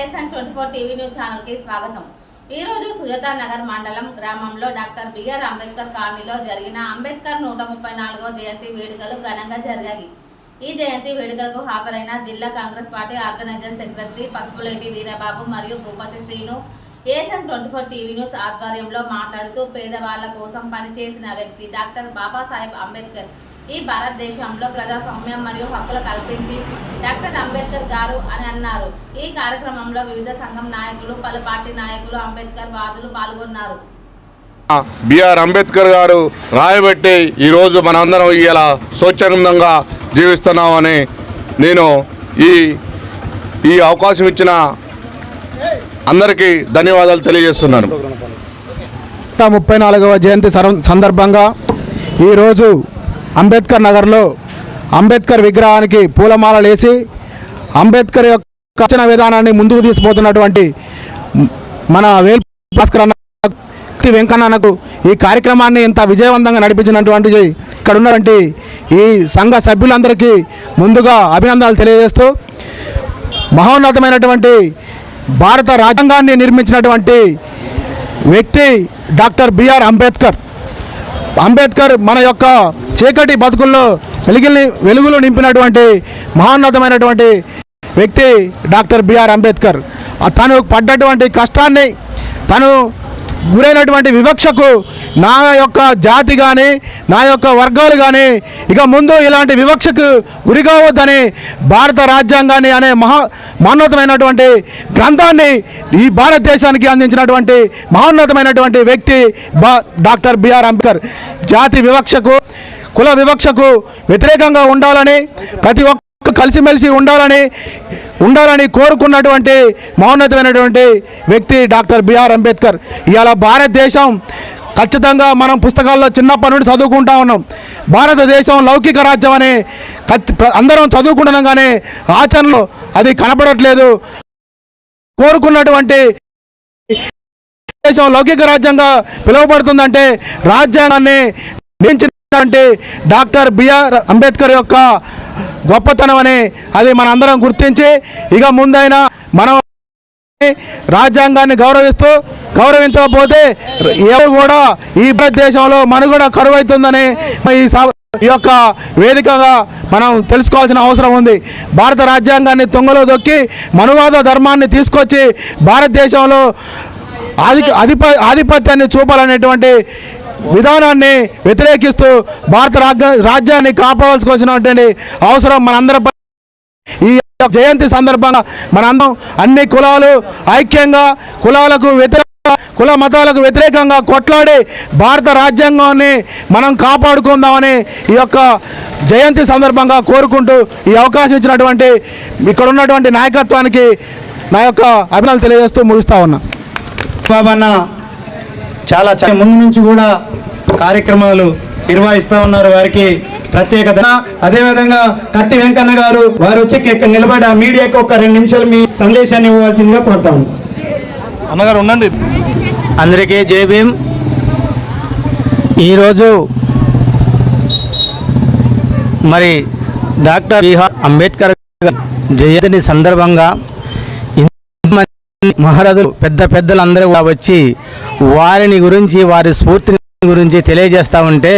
ASN24 TV news channel కి స్వాగతం। ఈ రోజు సుజాతా నగర్ మండలం గ్రామంలో డాక్టర్ బిఆర్ అంబేద్కర్ కాలనీలో జరిగిన అంబేద్కర్ 134వ జయంతి వేడుకలు ఘనంగా జరిగాయి। ఈ జయంతి వేడుకలకు హాజరైన జిల్లా Congress party organiser secretary Pasupuleti Veerababu మరియు Bhupathi Srinu ASN24 TV news ఆధ్వర్యంలో మాట్లాడుతూ పేదవాళ్ల కోసం పనిచేసిన వ్యక్తి డాక్టర్ బాబాసాహెబ్ అంబేద్కర్ ఈ భారతదేశంలో ప్రజాస్వామ్యం మరియు హక్కులు కల్పించి డాక్టర్ అంబేద్కర్ గారు అని అన్నారు। ఈ కార్యక్రమంలో వివిధ సంఘం నాయకులు, పలు పార్టీ నాయకులు, అంబేద్కర్ వాదులు పాల్గొన్నారు। బిఆర్ అంబేద్కర్ గారు రాయబట్టి ఈరోజు మనందరం ఇలా స్వచ్ఛందంగా జీవిస్తున్నామని నేను ఈ అవకాశం ఇచ్చిన అందరికీ ధన్యవాదాలు తెలియజేస్తున్నాను। 34వ జయంతి సందర్భంగా ఈరోజు అంబేద్కర్ నగర్లో అంబేద్కర్ విగ్రహానికి పూలమాలలు వేసి అంబేద్కర్ యొక్క రచన విధానాన్ని ముందుకు తీసుకుపోతున్నటువంటి మన వేల్ భాస్కర్ అన్న వెంకన్నకు ఈ కార్యక్రమాన్ని ఇంత విజయవంతంగా నడిపించినటువంటి ఇక్కడ ఉన్నటువంటి ఈ సంఘ సభ్యులందరికీ ముందుగా అభినందనలు తెలియజేస్తూ మహోన్నతమైనటువంటి భారత రాజ్యాంగాన్ని నిర్మించినటువంటి వ్యక్తి డాక్టర్ బిఆర్ అంబేద్కర్। అంబేద్కర్ మన యొక్క చీకటి బతుకుల్లో వెలుగులు నింపినటువంటి మహోన్నతమైనటువంటి వ్యక్తి డాక్టర్ బిఆర్ అంబేద్కర్। తను పడ్డటువంటి కష్టాన్ని, తను గురైనటువంటి వివక్షకు నా యొక్క జాతి కానీ, నా యొక్క వర్గాలు కానీ ఇక ముందు ఇలాంటి వివక్షకు గురి కావద్దని భారత రాజ్యాంగాన్ని అనే మహోన్నతమైనటువంటి గ్రంథాన్ని ఈ భారతదేశానికి అందించినటువంటి మహోన్నతమైనటువంటి వ్యక్తి డాక్టర్ బిఆర్ అంబేద్కర్। జాతి వివక్షకు, కుల వివక్షకు వ్యతిరేకంగా ఉండాలని, ప్రతి ఒక్క కలిసిమెలిసి ఉండాలని కోరుకున్నటువంటి మహోన్నతమైనటువంటి వ్యక్తి డాక్టర్ బిఆర్ అంబేద్కర్। ఇవాళ భారతదేశం ఖచ్చితంగా మనం పుస్తకాల్లో చిన్నప్పటి నుండి చదువుకుంటా ఉన్నాం। భారతదేశం లౌకిక రాజ్యం అనే అందరం చదువుకుంటున్నాం, కానీ ఆచరణలో అది కనపడట్లేదు। కోరుకున్నటువంటి దేశం లౌకిక రాజ్యంగా పిలువబడుతుందంటే రాజ్యాంగాన్ని నిర్మించినటువంటి డాక్టర్ బిఆర్ అంబేద్కర్ యొక్క గొప్పతనం అని అది మన అందరం గుర్తించి ఇక ముందైనా మనం రాజ్యాంగాన్ని గౌరవించకపోతే ఎవరు కూడా ఈ భారతదేశంలో మనుగడ కరువైతుందని ఈ యొక్క వేదికగా మనం తెలుసుకోవాల్సిన అవసరం ఉంది। భారత రాజ్యాంగాన్ని తుంగలో దొక్కి మనువాద ధర్మాన్ని తీసుకొచ్చి భారతదేశంలో ఆధిపత్యాన్ని చూపాలనేటువంటి విధానాన్ని వ్యతిరేకిస్తూ భారత రాజ్యాన్ని కాపాడాల్సినటువంటి అవసరం మనందరిపై ఈ జయంతి సందర్భంగా మనందరం అన్ని కులాలు ఐక్యంగా కుల మతాలకు వ్యతిరేకంగా కొట్లాడి భారత రాజ్యాంగాన్ని మనం కాపాడుకుందామని ఈ యొక్క జయంతి సందర్భంగా కోరుకుంటూ ఈ అవకాశం ఇచ్చినటువంటి ఇక్కడ ఉన్నటువంటి నాయకత్వానికి నా యొక్క అభినందనలు తెలియజేస్తూ ముగిస్తా ఉన్నా। బాబన్న చాలా ముందు నుంచి కూడా కార్యక్రమాలు నిర్వహిస్తూ ఉన్నారు, వారికి ప్రత్యేకత। అదేవిధంగా కత్తి వెంకన్న గారు వారు వచ్చి నిలబడి ఆ మీడియాకి ఒక 2 నిమిషాలు మీ సందేశాన్ని ఇవ్వాల్సిందిగా కోరుతాము। అన్నగారు ఉండండి। అందరికీ జై భీమ్। ఈరోజు మరి డాక్టర్ బిఆర్ అంబేద్కర్ జయంతి సందర్భంగా మహారథులు పెద్దలందరూ కూడా వచ్చి వారిని గురించి, వారి స్ఫూర్తిని గురించి తెలియజేస్తూ ఉంటే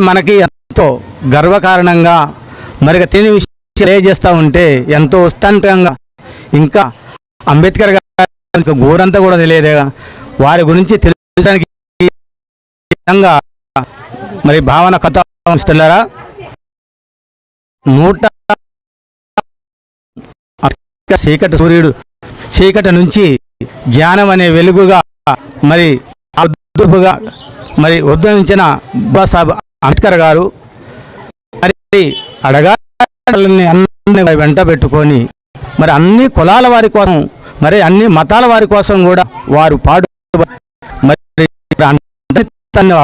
మనకి ఎంతో గర్వకారణంగా మరి తెలియని విషయం తెలియజేస్తూ ఉంటే ఎంతో ఉత్సాహంగా, ఇంకా అంబేద్కర్ గారి ఘోరంతా కూడా తెలియదు, వారి గురించి తెలియడానికి విధంగా మరి భావన కథ ఇస్తున్నారా 100 చీకటి సూర్యుడు చీకటి నుంచి జ్ఞానం అనే వెలుగుగా మరి అద్భుతంగా మరి ఉద్భవించిన బాబాసాహెబ్ అంబేద్కర్ గారు మరి అడగాలని అన్ని వెంట పెట్టుకొని మరి అన్ని కులాల వారి కోసం, మరి అన్ని మతాల వారి కోసం కూడా వారు మరి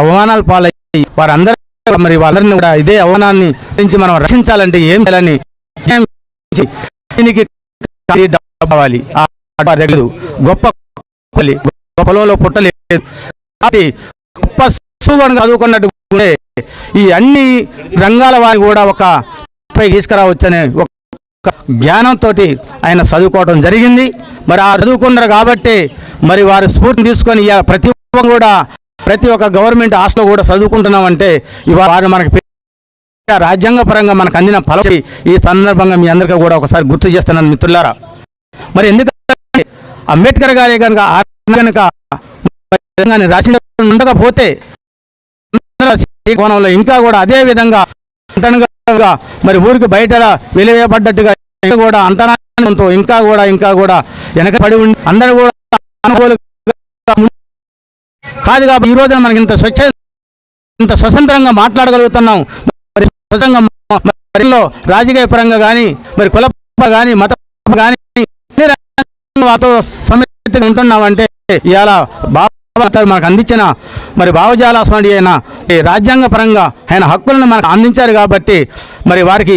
అవమానాలు పాలయ్యి వారందరూ మరి వాళ్ళని కూడా ఇదే అవమానాన్ని నుంచి మనం రక్షించాలంటే ఏం చేయాలని దీనికి కావాలి, గొప్ప పొలంలో పుట్టలేదు, గొప్ప చదువుకున్నట్టు ఈ అన్ని రంగాల వారి కూడా ఒక తీసుకురావచ్చనే జ్ఞానంతో ఆయన చదువుకోవడం జరిగింది. మరి ఆ చదువుకున్నారు కాబట్టి మరి వారి స్ఫూర్తిని తీసుకొని ప్రతి ఒక్క గవర్నమెంట్ హాస్టల్ కూడా చదువుకుంటున్నామంటే ఇవాళ వారు మనకి రాజ్యాంగ పరంగా మనకు అందిన ఫలం ఈ సందర్భంగా మీ అందరికీ కూడా ఒకసారి గుర్తు చేస్తున్నాను మిత్రులారా. మరి ఎందుకంటే అంబేద్కర్ గారే కనుక రాసి ఉండకపోతే కోణంలో ఇంకా కూడా అదే విధంగా మరి ఊరికి బయట వెలివేయబడ్డట్టుగా కూడా అంతరాంతో ఇంకా కూడా వెనకబడి ఉండి అందరూ కూడా అనుకూల కాదు. కాబట్టి ఈ రోజున మనకి ఇంత స్వతంత్రంగా మాట్లాడగలుగుతున్నాం. మరి స్వతంత్రంగా రాజకీయ పరంగా కానీ మరి కుల కానీ మత కానీ వాతో సమస్యగా ఉంటున్నామంటే ఇవాళ మనకు అందించిన మరి భావజాలాస్మడి అయిన రాజ్యాంగ పరంగా ఆయన హక్కులను మనకు అందించారు. కాబట్టి మరి వారికి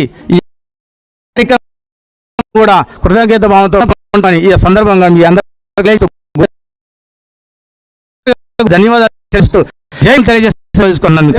కూడా కృతజ్ఞత భావంతో ఈ సందర్భంగా మీ అందరికీ ధన్యవాదాలు తెలుస్తూ జై తెలియజేస్తున్నాను.